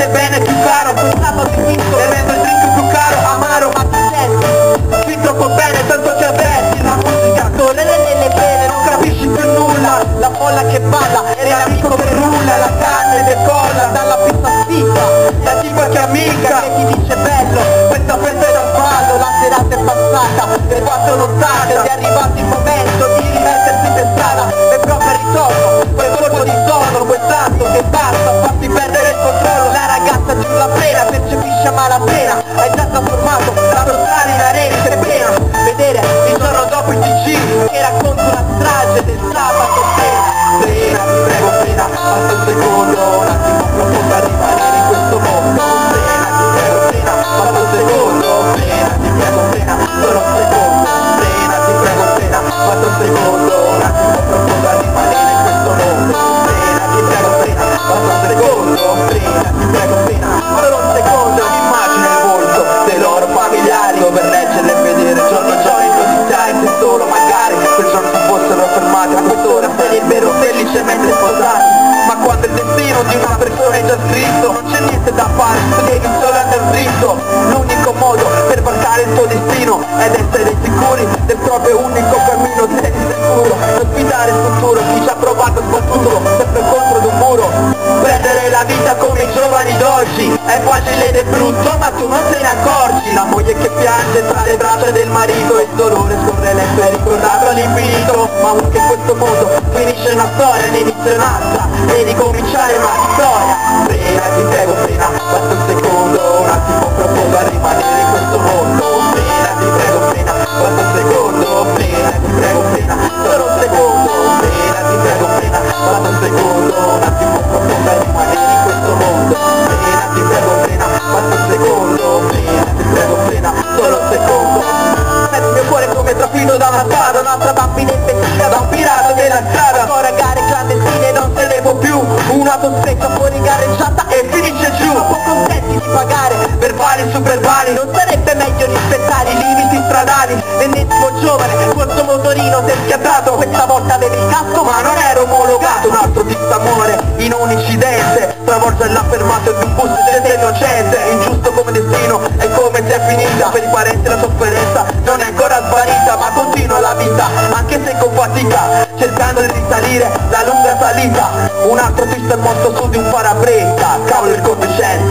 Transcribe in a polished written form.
bene più caro, pensato di quinto, bevendo il drink più caro, amaro, ma ti senti qui troppo bene, tanto ti avverti, la musica corre nelle vene, non capisci più nulla, la folla che balla, eri amico che rulla, la carne decolla dalla pista fitta, senti qualche amica che ti dice bello, questa festa è da fallo, la serata è passata, le 4 nottate, ed è arrivato il momento di rimettersi per strada, e proprio il ritorno, quel colpo di sonno, quel tanto che basta, farti perdere il controllo, la ragazza giù la pena, percepisce a malapena, hai già trasformato la tua strada in arena, che pena, vedere il giorno dopo il TG, che racconta una strage del sabato, pena, ti prego pena, basta un secondo, un attimo profondo a rimanere in questo mondo, pena, ti prego pena, basta un secondo, pena, ti prego pena, solo un secondo, pena, ti prego pena, basta un secondo, un attimo profondo a rimanere in questo mondo, pena, ti prego pena, basta un secondo, pena, ti prego pena, solo un secondo, immagina il volto dei loro familiari, dove leggere e vedere giorno i notiziari, se solo magari quel giorno si fossero fermati a quest'ora sarebbero felicemente sposati, ma quando il destino di una persona è già scritto non c'è niente da fare, tu devi solo andare dritto, l'unico modo per marcare il tuo destino ed essere sicuri del proprio unico cammino, sei sicuro, non sfidare il futuro, chi ci ha provato sbattuto sempre contro d'un muro, prendere la vita come i giovani d'oggi è facile ed è brutto ma tu non te ne accorgi, la moglie che piange tra le braccia del marito e il dolore scorre lento e ricordato all'infinito, ma anche in questo mondo finisce una storia, ne inizia un'altra e ricominciare una storia, pena, ti prego pena, basta un secondo, un attimo profondo a rimanere in questo mondo, pena, ti prego pena, basta un secondo, pena, ti prego pena, solo un secondo, pena, ti prego pena, basta un secondo, un attimo profondo a rimanere in questo mondo, pena, ti prego pena, basta un secondo, pena, ti prego pena, solo un secondo, senti il mio cuore come trafitto da una strada, un'altra bambina infettita da un pirata della strada, ancora gare clandestine non se ne può più, un'auto stretta fuori gareggiata e finisce giù, poco contenti di pagare verbali su verbali, non sarebbe meglio rispettare i limiti stradali, l'ennesimo giovane col suo motorino si è schiantato, questa volta aveva il casco ma non era omologato, un altro tista muore in un incidente, travolge la fermata di un bus gente innocente, ingiusto come destino è come se è finita, per i parenti la sofferenza non è ancora svanita, ma continua la vita anche se con fatica, cercando di risalire la lunga salita, un altro tista è morto su di un parabrezza, cavolo il conducente